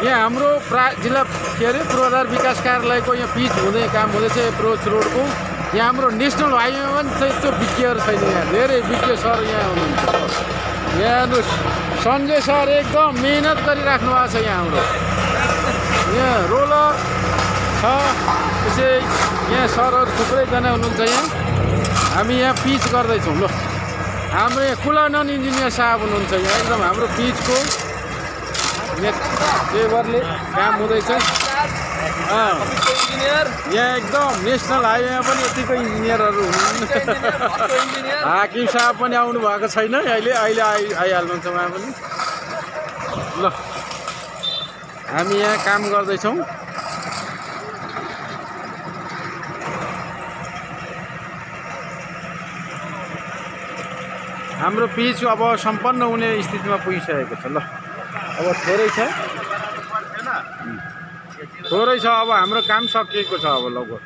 यहाँ हाम्रो जिल्ला के अरे पूर्वाधार विकास कार्यालयको यहाँ पिच हुँदै काम हुँदैछ एप्रोच रोडको। यहाँ हाम्रो नेसनल हाइवेमा पनि त्यस्तो विज्ञहरू छैन। यहाँ धेरै विज्ञ सर यहाँ हुनुहुन्छ। यहाँ हेर्नुहोस् सञ्जय सर एकदम मेहनत गरिराख्नु भएको छ। यहाँ हाम्रो यहाँ रोलर छ, त्यसै यहाँ सरहरू थुप्रैजना हुनुहुन्छ। यहाँ हामी यहाँ पिच गर्दैछौँ। ल हाम्रो यहाँ कुलानन इन्जिनियर साहब हुनुहुन्छ। यहाँ एकदम हाम्रो पिचको लेबरले काम हुँदैछ। यहाँ एकदम नेसनल हाइवेमा पनि यतिको इन्जिनियरहरू हुनुहुन्छ। हाकिम साहब पनि आउनु भएको छैन, अहिले आइहाल्नुहुन्छ उहाँ पनि। ल हामी यहाँ काम गर्दैछौँ। हाम्रो पिच अब सम्पन्न हुने स्थितिमा पुगिसकेको छ। ल अब थोरै छ अब हाम्रो काम सकिएको छ अब लगभग।